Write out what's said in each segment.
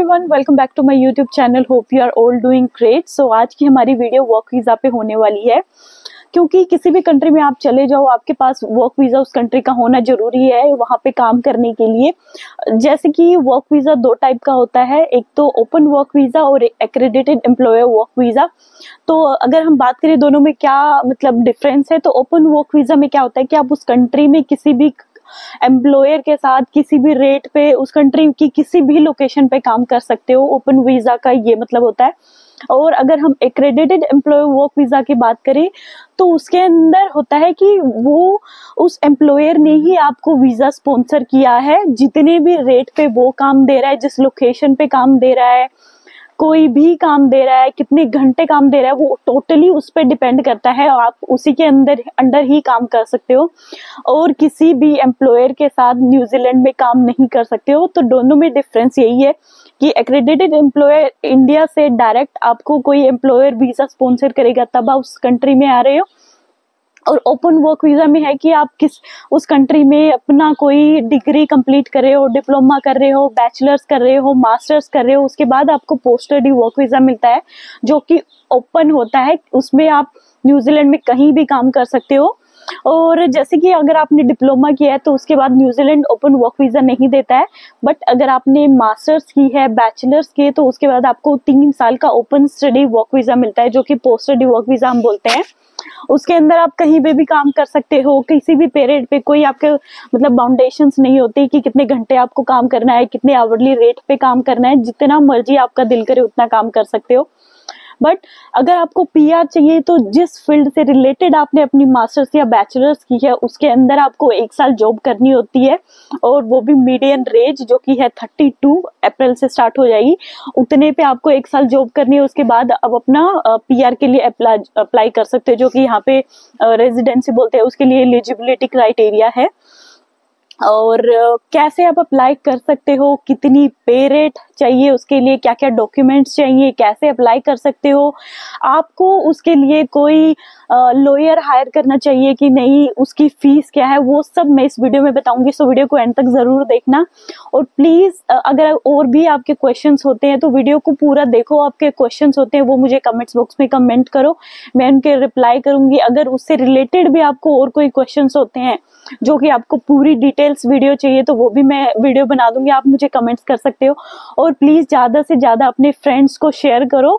Everyone, welcome back to my YouTube channel. Hope you are all doing great. So आज की हमारी video work visa पे होने वाली है, क्योंकि किसी भी कंट्री में आप चले जाओ, आपके पास वर्क वीज़ा उस कंट्री का होना जरूरी है वहाँ पे काम करने के लिए। जैसे कि वर्क वीज़ा दो टाइप का होता है, एक तो ओपन वर्क वीज़ा और एक्रेडिटेड एम्प्लॉयर वर्क वीज़ा। तो अगर हम बात करें दोनों में क्या मतलब डिफरेंस है, तो ओपन वर्क वीज़ा में क्या होता है कि आप उस कंट्री में किसी भी एम्प्लॉयर के साथ किसी भी रेट पे उस कंट्री की किसी भी लोकेशन पे काम कर सकते हो। ओपन वीजा का ये मतलब होता है। और अगर हम एक्रेडिटेड एम्प्लॉयर वर्क वीजा की बात करें तो उसके अंदर होता है कि वो उस एम्प्लॉयर ने ही आपको वीजा स्पॉन्सर किया है। जितने भी रेट पे वो काम दे रहा है, जिस लोकेशन पे काम दे रहा है, कोई भी काम दे रहा है, कितने घंटे काम दे रहा है, वो टोटली उस पर डिपेंड करता है। आप उसी के अंडर ही काम कर सकते हो और किसी भी एम्प्लॉयर के साथ न्यूजीलैंड में काम नहीं कर सकते हो। तो दोनों में डिफरेंस यही है कि एक्रेडिटेड एम्प्लॉयर इंडिया से डायरेक्ट आपको कोई एम्प्लॉयर वीजा स्पॉन्सर करेगा, तब आप उस कंट्री में आ रहे हो। और ओपन वर्क वीजा में है कि आप उस कंट्री में अपना कोई डिग्री कंप्लीट कर रहे हो, डिप्लोमा कर रहे हो, बैचलर्स कर रहे हो, मास्टर्स कर रहे हो, उसके बाद आपको पोस्ट स्टडी वर्क वीजा मिलता है जो कि ओपन होता है। उसमें आप न्यूजीलैंड में कहीं भी काम कर सकते हो। और जैसे कि अगर आपने डिप्लोमा किया है तो उसके बाद न्यूजीलैंड ओपन वर्क वीजा नहीं देता है, बट अगर आपने मास्टर्स की है, बैचलर्स की, तो उसके बाद आपको 3 साल का ओपन स्टडी वर्क वीजा मिलता है, जो कि पोस्ट स्टडी वर्क वीजा हम बोलते हैं। उसके अंदर आप कहीं पे भी काम कर सकते हो, किसी भी पीरियड पे। कोई आपके मतलब बाउंडेशंस नहीं होती कि कितने घंटे आपको काम करना है, कितने आवरली रेट पे काम करना है। जितना मर्जी आपका दिल करे उतना काम कर सकते हो। बट अगर आपको पीआर चाहिए तो जिस फील्ड से रिलेटेड आपने अपनी मास्टर्स या बैचलर्स की है उसके अंदर आपको 1 साल जॉब करनी होती है, और वो भी मीडियम रेंज जो कि है 32 अप्रैल से स्टार्ट हो जाएगी। उतने पे आपको 1 साल जॉब करनी है। उसके बाद अब अपना पीआर के लिए अप्लाई कर सकते हो, जो कि यहाँ पे रेजिडेंसी बोलते हैं। उसके लिए एलिजिबिलिटी क्राइटेरिया है और कैसे आप अप्लाई कर सकते हो, कितनी पे रेट चाहिए, उसके लिए क्या क्या डॉक्यूमेंट्स चाहिए, कैसे अप्लाई कर सकते हो, आपको उसके लिए कोई लॉयर हायर करना चाहिए कि नहीं, उसकी फीस क्या है, वो सब मैं इस वीडियो में बताऊंगी। सो वीडियो को एंड तक जरूर देखना। और प्लीज अगर और भी आपके क्वेश्चंस होते हैं तो वीडियो को पूरा देखो। आपके क्वेश्चंस होते हैं वो मुझे कमेंट्स बॉक्स में कमेंट करो, मैं उनके रिप्लाई करूंगी। अगर उससे रिलेटेड भी आपको और कोई क्वेश्चंस होते हैं जो कि आपको पूरी डिटेल्स वीडियो चाहिए तो वो भी मैं वीडियो बना दूंगी, आप मुझे कमेंट्स कर सकते हो। और प्लीज ज्यादा से ज्यादा अपने फ्रेंड्स को शेयर करो,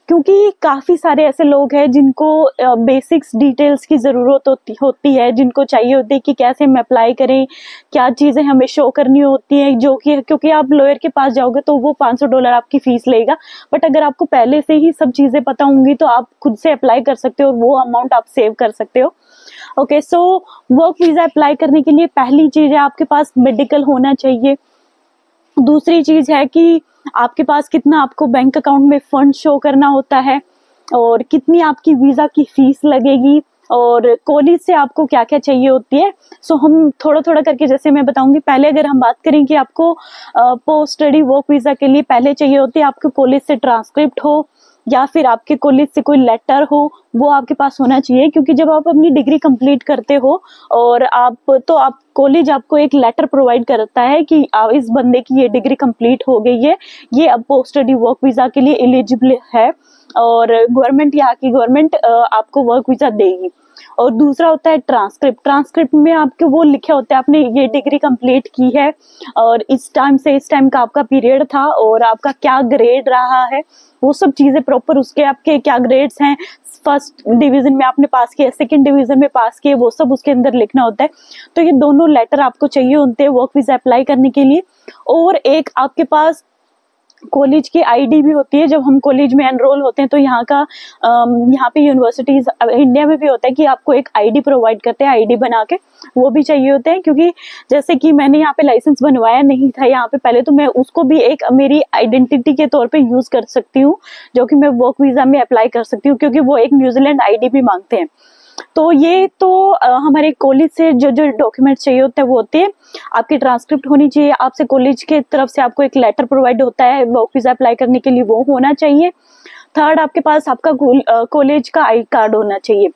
क्योंकि काफी सारे ऐसे लोग हैं जिनको बेसिक्स डिटेल्स की जरूरत होती है, जिनको चाहिए होती है कि कैसे हम अप्लाई करें, क्या चीजें हमें शो करनी होती है। जो कि क्योंकि आप लॉयर के पास जाओगे तो वो $500 आपकी फीस लेगा, बट अगर आपको पहले से ही सब चीजें पता होंगी तो आप खुद से अप्लाई कर सकते हो और वो अमाउंट आप सेव कर सकते हो। Okay, so work visa apply करने के लिए पहली चीज है आपके पास मेडिकल होना चाहिए। दूसरी चीज है कि आपके पास कितना आपको बैंक अकाउंट में फंड शो करना होता है, और कितनी आपकी वीजा की फीस लगेगी, और कॉलेज से आपको क्या क्या चाहिए होती है। सो हम थोड़ा थोड़ा करके जैसे मैं बताऊंगी। पहले अगर हम बात करें कि आपको पोस्ट स्टडी वर्क वीजा के लिए पहले चाहिए होती है आपके कॉलेज से ट्रांसक्रिप्ट हो या फिर आपके कॉलेज से कोई लेटर हो, वो आपके पास होना चाहिए। क्योंकि जब आप अपनी डिग्री कंप्लीट करते हो और आप कॉलेज आपको एक लेटर प्रोवाइड करता है कि इस बंदे की ये डिग्री कंप्लीट हो गई है, ये अब पोस्ट स्टडी वर्क वीजा के लिए एलिजिबल है, और गवर्नमेंट, यहाँ की गवर्नमेंट आपको वर्क वीजा देगी। और दूसरा होता है ट्रांसक्रिप्ट। ट्रांसक्रिप्ट में आपके वो लिखे होते हैं आपने ये डिग्री कंप्लीट की है और इस टाइम से इस टाइम का आपका पीरियड था और आपका क्या ग्रेड रहा है, वो सब चीजें प्रॉपर, उसके आपके क्या ग्रेड्स हैं, फर्स्ट डिवीजन में आपने पास किया, सेकंड डिवीजन में पास किए, वो सब उसके अंदर लिखना होता है। तो ये दोनों लेटर आपको चाहिए होते हैं वर्क वीजा अप्लाई करने के लिए। और एक आपके पास कॉलेज की आईडी भी होती है। जब हम कॉलेज में एनरोल होते हैं तो यहाँ पे यूनिवर्सिटीज इंडिया में भी होता है कि आपको एक आईडी प्रोवाइड करते हैं, आईडी बना के, वो भी चाहिए होते हैं। क्योंकि जैसे कि मैंने यहाँ पे लाइसेंस बनवाया नहीं था यहाँ पे पहले, तो मैं उसको भी एक मेरी आइडेंटिटी के तौर पे यूज कर सकती हूँ, जो कि मैं वर्क वीजा में अप्लाई कर सकती हूँ, क्योंकि वो एक न्यूजीलैंड आईडी भी मांगते हैं। तो ये तो हमारे कॉलेज से जो जो डॉक्यूमेंट चाहिए होते हैं वो होते हैं। आपकी ट्रांसक्रिप्ट होनी चाहिए, आपसे कॉलेज के तरफ से आपको एक लेटर प्रोवाइड होता है वर्क वीजा अप्लाई करने के लिए, वो होना चाहिए। थर्ड, आपके पास आपका कॉलेज का आई कार्ड होना चाहिए।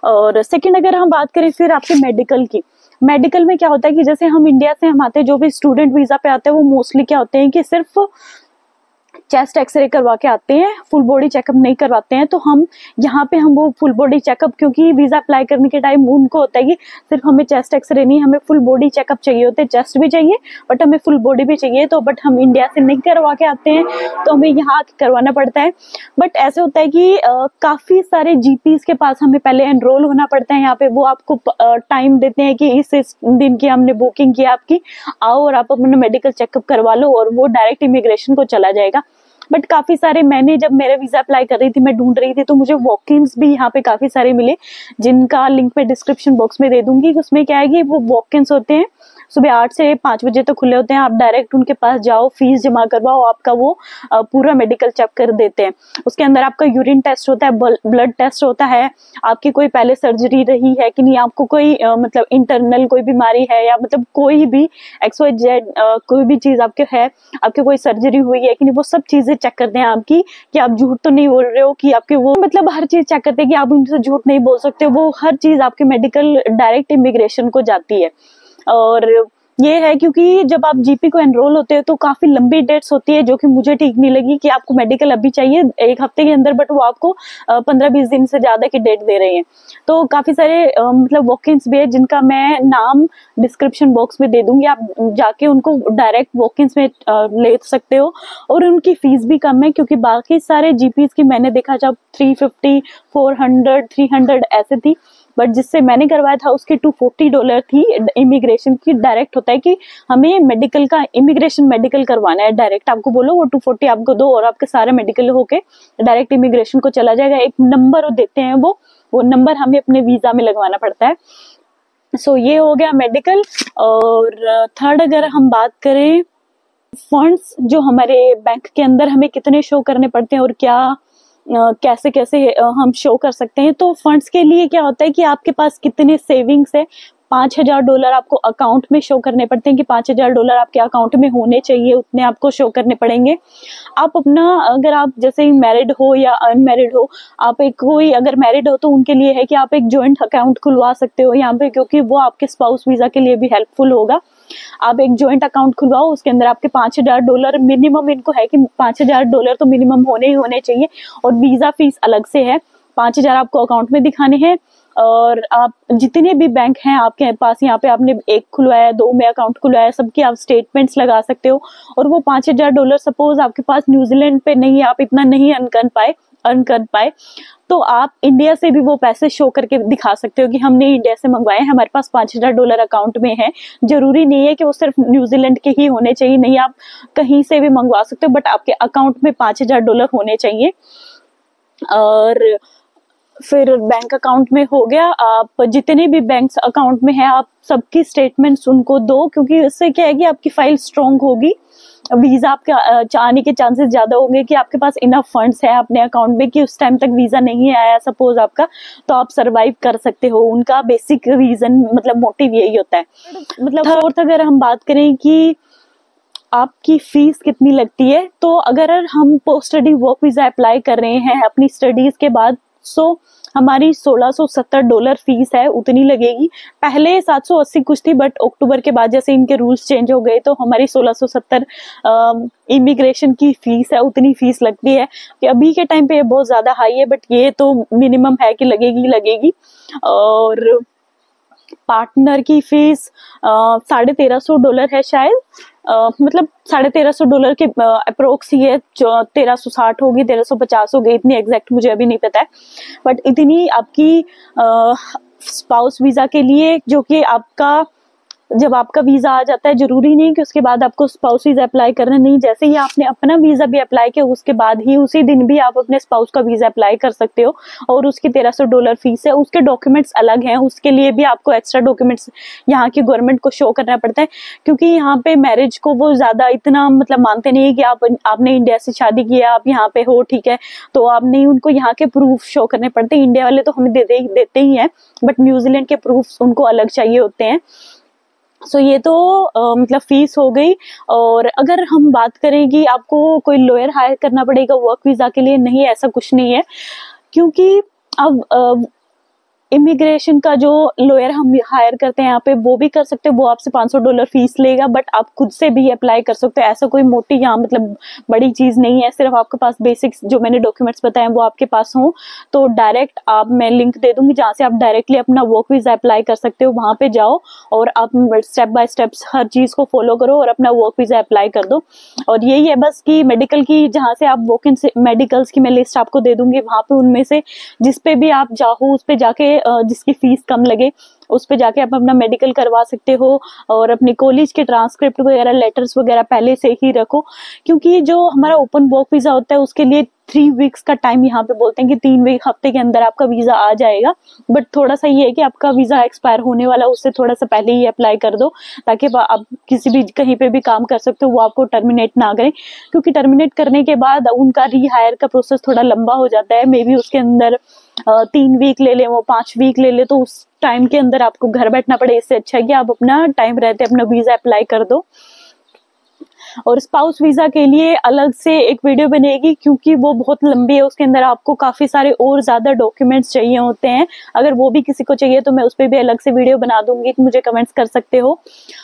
और सेकंड अगर हम बात करें फिर आपके मेडिकल की, मेडिकल में क्या होता है कि जैसे हम इंडिया से हम आते हैं, जो भी स्टूडेंट वीजा पे आते हैं वो मोस्टली क्या होते हैं कि सिर्फ चेस्ट एक्सरे करवा के आते हैं, फुल बॉडी चेकअप नहीं करवाते हैं। तो हम यहाँ पे हम वो फुल बॉडी चेकअप, क्योंकि वीजा अप्लाई करने के टाइम उनको होता है कि सिर्फ हमें चेस्ट एक्सरे नहीं, हमें फुल बॉडी चेकअप चाहिए होते हैं। चेस्ट भी चाहिए बट हमें फुल बॉडी भी चाहिए, तो बट हम इंडिया से नहीं करवा के आते हैं, तो हमें यहाँ करवाना पड़ता है। बट ऐसे होता है कि काफी सारे जीपीज के पास हमें पहले एनरोल होना पड़ता है। यहाँ पे वो आपको टाइम देते हैं कि इस दिन की हमने बुकिंग की आपकी, आओ और आप अपना मेडिकल चेकअप करवा लो, और वो डायरेक्ट इमिग्रेशन को चला जाएगा। बट काफी सारे, मैंने जब मेरा वीजा अप्लाई कर रही थी, मैं ढूंढ रही थी, तो मुझे वॉक-इन्स भी यहाँ पे काफी सारे मिले, जिनका लिंक मैं डिस्क्रिप्शन बॉक्स में दे दूंगी। उसमें क्या है कि वो वॉक-इन्स होते हैं, सुबह 8 से 5 बजे तक खुले होते हैं। आप डायरेक्ट उनके पास जाओ, फीस जमा करवाओ, आपका वो पूरा मेडिकल चेक कर देते हैं। उसके अंदर आपका यूरिन टेस्ट होता है, ब्लड टेस्ट होता है, आपकी कोई पहले सर्जरी रही है कि नहीं, आपको कोई मतलब इंटरनल कोई बीमारी है, या मतलब कोई भी XYZ कोई भी चीज आपके है, आपके कोई सर्जरी हुई है कि नहीं, वो सब चीजें चेक करते हैं आपकी, कि आप झूठ तो नहीं बोल रहे हो, कि आपके वो मतलब हर चीज चेक करते हैं कि आप उनसे झूठ नहीं बोल सकते। वो हर चीज आपके मेडिकल डायरेक्ट इमिग्रेशन को जाती है। और ये है क्योंकि जब आप जीपी को एनरोल होते हो तो काफी लंबी डेट्स होती है, जो कि मुझे ठीक नहीं लगी कि आपको मेडिकल अभी चाहिए 1 हफ्ते के अंदर, बट वो आपको 15-20 दिन से ज्यादा की डेट दे रहे हैं। तो काफी सारे मतलब वॉक-इन्स भी है, जिनका मैं नाम डिस्क्रिप्शन बॉक्स में दे दूंगी, आप जाके उनको डायरेक्ट वॉक-इन्स में ले सकते हो। और उनकी फीस भी कम है, क्योंकि बाकी सारे जीपीज की मैंने देखा जब 350, 400, 300 ऐसे थी, बट जिससे मैंने करवाया था उसकी $240 थी। इमिग्रेशन की डायरेक्ट होता है कि हमें मेडिकल का इमिग्रेशन मेडिकल करवाना है, डायरेक्ट आपको बोलो वो 240 आपको दो, और आपके सारे मेडिकल होके डायरेक्ट इमिग्रेशन को चला जाएगा। एक नंबर देते हैं, वो नंबर हमें अपने वीजा में लगवाना पड़ता है। सो ये हो गया मेडिकल। और थर्ड, अगर हम बात करें फंड्स जो हमारे बैंक के अंदर हमें कितने शो करने पड़ते हैं और क्या कैसे कैसे हम शो कर सकते हैं। तो फंड्स के लिए क्या होता है कि आपके पास कितने सेविंग्स है, $5000 आपको अकाउंट में शो करने पड़ते हैं, कि $5000 आपके अकाउंट में होने चाहिए, उतने आपको शो करने पड़ेंगे। आप अपना, अगर आप जैसे मैरिड हो या अनमैरिड हो, आप एक कोई अगर मैरिड हो तो उनके लिए है कि आप एक जॉइंट अकाउंट खुलवा सकते हो यहाँ पे, क्योंकि वो आपके स्पाउस वीजा के लिए भी हेल्पफुल होगा। आप एक जॉइंट अकाउंट खुलवाओ, उसके अंदर आपके $5000 मिनिमम, इनको है कि $5000 तो मिनिमम होने ही होने चाहिए, और वीजा फीस अलग से है। 5000 आपको अकाउंट में दिखाने हैं, और आप जितने भी बैंक हैं आपके पास, यहाँ पे आपने 1 खुलवाया, 2 में अकाउंट खुलवाया, सबकी आप स्टेटमेंट्स लगा सकते हो। और वो $5000 सपोज आपके पास न्यूजीलैंड पे नहीं है, आप इतना नहीं अर्न कर पाए, तो आप इंडिया से भी वो पैसे शो करके दिखा सकते हो कि हमने इंडिया से मंगवाए, हमारे पास $5000 अकाउंट में है। जरूरी नहीं है कि वो सिर्फ न्यूजीलैंड के ही होने चाहिए, नहीं, आप कहीं से भी मंगवा सकते हो, बट आपके अकाउंट में $5000 होने चाहिए। और फिर बैंक अकाउंट में हो गया, आप जितने भी बैंक अकाउंट में है आप सबकी स्टेटमेंट्स उनको दो, क्योंकि उससे क्या है कि आपकी फाइल स्ट्रांग होगी, वीजा आपके आने के चांसेस ज्यादा होंगे कि आपके पास इनफ फंड्स है अपने अकाउंट में, कि उस टाइम तक वीजा नहीं आया सपोज आपका, तो आप सरवाइव कर सकते हो। उनका बेसिक रीजन मतलब मोटिव यही होता है। मतलब फोर्थ, अगर हम बात करें कि आपकी फीस कितनी लगती है, तो अगर हम post study work visa apply कर रहे हैं अपनी स्टडीज के बाद, सो हमारी $1670 फीस है, उतनी लगेगी। पहले 780 कुछ थी, बट अक्टूबर के बाद जैसे इनके रूल्स चेंज हो गए, तो हमारी 1670 इमिग्रेशन की फीस है, उतनी फीस लगती है। कि अभी के टाइम पे ये बहुत ज्यादा हाई है, बट ये तो मिनिमम है कि लगेगी। और पार्टनर की फीस $1350 है शायद, मतलब $1350 के अप्रोक्स ही है, 1360 होगी, 1350 होगी, इतनी एग्जैक्ट मुझे अभी नहीं पता है, बट इतनी आपकी स्पाउस वीजा के लिए, जो कि आपका जब आपका वीजा आ जाता है, जरूरी नहीं कि उसके बाद आपको स्पाउस वीजा अप्लाई करना, नहीं, जैसे ही आपने अपना वीजा भी अप्लाई किया उसके बाद ही उसी दिन भी आप अपने स्पाउस का वीजा अप्लाई कर सकते हो, और उसकी $1300 फीस है। उसके डॉक्यूमेंट्स अलग हैं, उसके लिए भी आपको एक्स्ट्रा डॉक्यूमेंट्स यहाँ की गवर्नमेंट को शो करना पड़ता है, क्योंकि यहाँ पे मैरिज को वो ज्यादा इतना मतलब मानते नहीं है कि आपने इंडिया से शादी किया, आप यहाँ पे हो, ठीक है, तो आप नहीं, उनको यहाँ के प्रूफ शो करने पड़ते हैं। इंडिया वाले तो हमें देते ही हैं, बट न्यूजीलैंड के प्रूफ उनको अलग चाहिए होते हैं। सो ये तो मतलब फीस हो गई। और अगर हम बात करें कि आपको कोई लॉयर हायर करना पड़ेगा वर्क वीजा के लिए, नहीं, ऐसा कुछ नहीं है, क्योंकि अब इमिग्रेशन का जो लॉयर हम हायर करते हैं यहाँ पे वो भी कर सकते हैं, वो आपसे $500 फीस लेगा, बट आप खुद से भी अप्लाई कर सकते हो। ऐसा कोई मोटी यहाँ मतलब बड़ी चीज नहीं है, सिर्फ आपके पास बेसिक्स जो मैंने डॉक्यूमेंट्स बताए वो आपके पास हो तो डायरेक्ट आप, मैं लिंक दे दूंगी जहाँ से आप डायरेक्टली अपना वर्क वीजा अप्लाई कर सकते हो। वहां पे जाओ और आप स्टेप बाय स्टेप्स हर चीज को फॉलो करो और अपना वर्क वीजा अप्लाई कर दो। और यही है बस कि मेडिकल की जहाँ से आप वॉक इन मेडिकल्स की मैं लिस्ट आपको दे दूंगी, वहां पे उनमें से जिस पे भी आप जाओ उस पे जाके जिसकी फीस कम लगे उस पे जाके आप अपना मेडिकल करवा सकते हो। और अपने कॉलेज के ट्रांसक्रिप्ट वगैरह, लेटर्स वगैरह पहले से ही रखो, क्योंकि जो हमारा ओपन वर्क वीजा होता है उसके लिए 3 वीक्स का टाइम यहाँ पे बोलते हैं कि 3 हफ्ते के अंदर आपका वीजा आ जाएगा। बट थोड़ा सा ये है कि आपका वीजा एक्सपायर होने वाला उससे थोड़ा सा पहले ही अप्लाई कर दो, ताकि आप किसी भी कहीं पे भी काम कर सकते हो, वो आपको टर्मिनेट ना करें। क्योंकि टर्मिनेट करने के बाद उनका रीहायर का प्रोसेस थोड़ा लंबा हो जाता है, मे बी उसके अंदर 3 वीक ले ले, वो 5 वीक ले ले, तो उस टाइम के अंदर आपको घर बैठना पड़े। इससे अच्छा है कि आप अपना टाइम रहते अपना वीजा अप्लाई कर दो। और स्पाउस वीजा के लिए अलग से एक वीडियो बनेगी, क्योंकि वो बहुत लंबी है, उसके अंदर आपको काफी सारे और ज्यादा डॉक्यूमेंट्स चाहिए होते हैं। अगर वो भी किसी को चाहिए तो मैं उस पर भी अलग से वीडियो बना दूंगी, मुझे कमेंट्स कर सकते हो।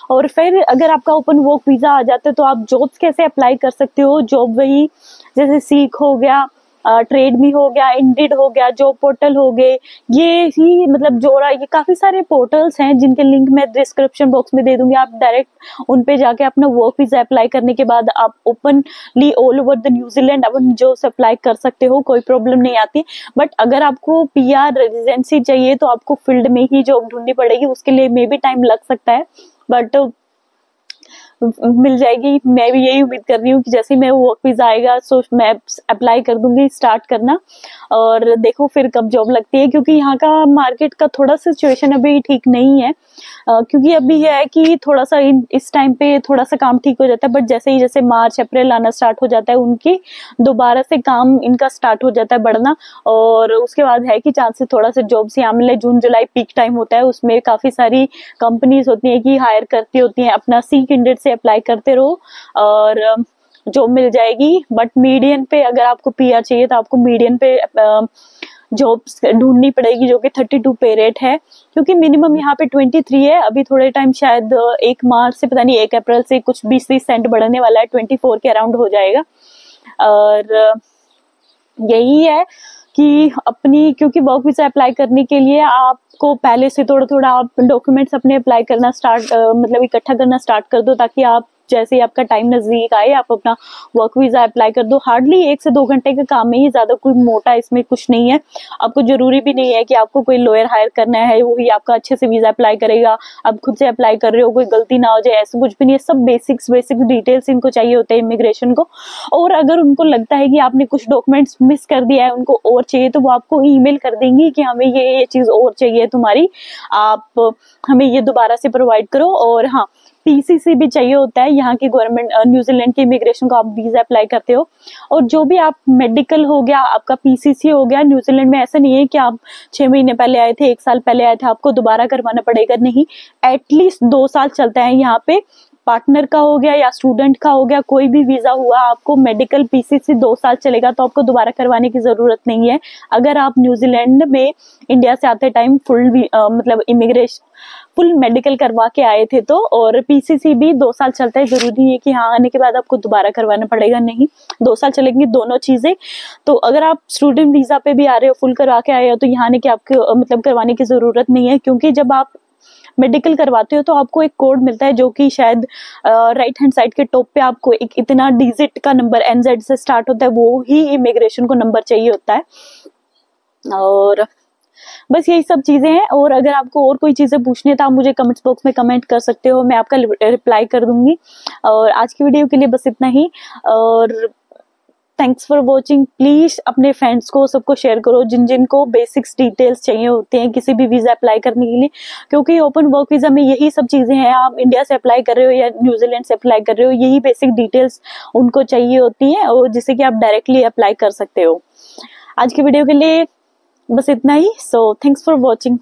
और फिर अगर आपका ओपन वर्क वीजा आ जाता है तो आप जॉब्स कैसे अप्लाई कर सकते हो। जॉब वही जैसे सीक हो गया, ट्रेड मी हो गया, इंडिड हो गया, जॉब पोर्टल हो गए, ये ही मतलब जोरा, ये काफी सारे पोर्टल्स हैं जिनके लिंक मैं डिस्क्रिप्शन बॉक्स में दे दूंगी। आप डायरेक्ट उन पे जाके अपना वर्क वीजा अप्लाई करने के बाद आप openly all over the New Zealand अपन जो अप्लाई कर सकते हो, कोई प्रॉब्लम नहीं आती। बट अगर आपको पीआर रेजिडेंसी चाहिए तो आपको फील्ड में ही जॉब ढूंढनी पड़ेगी, उसके लिए मे भी टाइम लग सकता है, बट मिल जाएगी। मैं भी यही उम्मीद कर रही हूँ कि जैसे मैं वर्क वीजा आएगा सो मैं अप्लाई कर दूंगी, स्टार्ट करना, और देखो फिर कब जॉब लगती है। क्योंकि यहाँ का मार्केट का थोड़ा सिचुएशन अभी ठीक नहीं है, क्योंकि अभी यह है कि थोड़ा सा इस टाइम पे थोड़ा सा काम ठीक हो जाता है, बट जैसे ही जैसे मार्च अप्रैल आना स्टार्ट हो जाता है उनकी दोबारा से काम इनका स्टार्ट हो जाता है बढ़ना। और उसके बाद है कि चांसेस थोड़ा सा जॉब्स यहाँ मिले। जून जुलाई पीक टाइम होता है, उसमें काफी सारी कंपनीज होती है कि हायर करती होती हैं। अपना सी कैंडिडेट से अप्लाई करते रहो और जॉब मिल जाएगी। बट मीडियन पे अगर आपको पीआर चाहिए तो आपको मीडियन पे जॉब्स ढूंढनी पड़ेगी, जो कि 32 पे रेट है, क्योंकि मिनिमम यहाँ पे 23 है। अभी थोड़े टाइम शायद 1 मार्च से पता नहीं 1 अप्रैल से कुछ 20-30 सेंट बढ़ने वाला है, 24 के अराउंड हो जाएगा। और यही है कि अपनी, क्योंकि वर्क वीजा अप्लाई करने के लिए आपको पहले से थोड़ा थोड़ा आप डॉक्यूमेंट्स अपने अप्लाई करना स्टार्ट मतलब इकट्ठा करना स्टार्ट कर दो, ताकि आप जैसे ही आपका टाइम नजदीक आए आप अपना वर्क वीजा अप्लाई कर दो। हार्डली 1 से 2 घंटे का काम है ही, ज्यादा कोई मोटा इसमें कुछ नहीं है। आपको जरूरी भी नहीं है कि आपको कोई लॉयर हायर करना है, वही आपका अच्छे से वीजा अप्लाई करेगा। आप खुद से अप्लाई कर रहे हो, कोई गलती ना हो जाए, ऐसा कुछ भी नहीं है। सब बेसिक्स डिटेल्स इनको चाहिए होते हैं इमिग्रेशन को। और अगर उनको लगता है कि आपने कुछ डॉक्यूमेंट्स मिस कर दिया है, उनको और चाहिए, तो वो आपको ईमेल कर देंगी कि हमें ये चीज और चाहिए तुम्हारी, आप हमें ये दोबारा से प्रोवाइड करो। और हाँ, पीसीसी भी चाहिए होता है यहाँ की गवर्नमेंट, न्यूजीलैंड के इमिग्रेशन को आप वीजा अप्लाई करते हो। और जो भी आप मेडिकल हो गया, आपका पीसीसी हो गया, न्यूजीलैंड में ऐसा नहीं है कि आप 6 महीने पहले आए थे, 1 साल पहले आए थे, आपको दोबारा करवाना पड़ेगा, नहीं। एटलीस्ट 2 साल चलता है यहाँ पे। पार्टनर का हो गया या स्टूडेंट का हो गया, कोई भी वीजा हुआ, आपको मेडिकल पीसीसी 2 साल चलेगा, तो आपको दोबारा करवाने की जरूरत नहीं है। अगर आप न्यूजीलैंड में इंडिया से आते टाइम फुल मतलब इमिग्रेशन फुल मेडिकल करवा के आए थे तो, और पीसीसी भी 2 साल चलता है। जरूरी है कि हाँ आने के बाद आपको दोबारा करवाना पड़ेगा, नहीं, 2 साल चलेंगी दोनों चीजें। तो अगर आप स्टूडेंट वीजा पे भी आ रहे हो, फुल करवा के आए हो, तो यहाँ आने की आपको मतलब करवाने की जरूरत नहीं है। क्योंकि जब आप मेडिकल करवाते हो तो आपको एक कोड मिलता है, जो कि शायद राइट हैंड साइड के टॉप पे आपको एक इतना डिजिट का नंबर एनजेड से स्टार्ट होता है, वो ही इमिग्रेशन को नंबर चाहिए होता है। और बस यही सब चीजें हैं। और अगर आपको और कोई चीजें पूछनी है तो आप मुझे कमेंट्स बॉक्स में कमेंट कर सकते हो, मैं आपका रिप्लाई कर दूंगी। और आज की वीडियो के लिए बस इतना ही, और थैंक्स फॉर वॉचिंग। प्लीज अपने फ्रेंड्स को सबको शेयर करो जिन जिन को बेसिक्स डिटेल्स चाहिए होते हैं किसी भी वीजा अप्लाई करने के लिए, क्योंकि ओपन वर्क वीजा में यही सब चीजें हैं। आप इंडिया से अप्लाई कर रहे हो या न्यूजीलैंड से अप्लाई कर रहे हो, यही बेसिक डिटेल्स उनको चाहिए होती हैं, और जिससे कि आप डायरेक्टली अप्लाई कर सकते हो। आज की वीडियो के लिए बस इतना ही। So thanks for watching.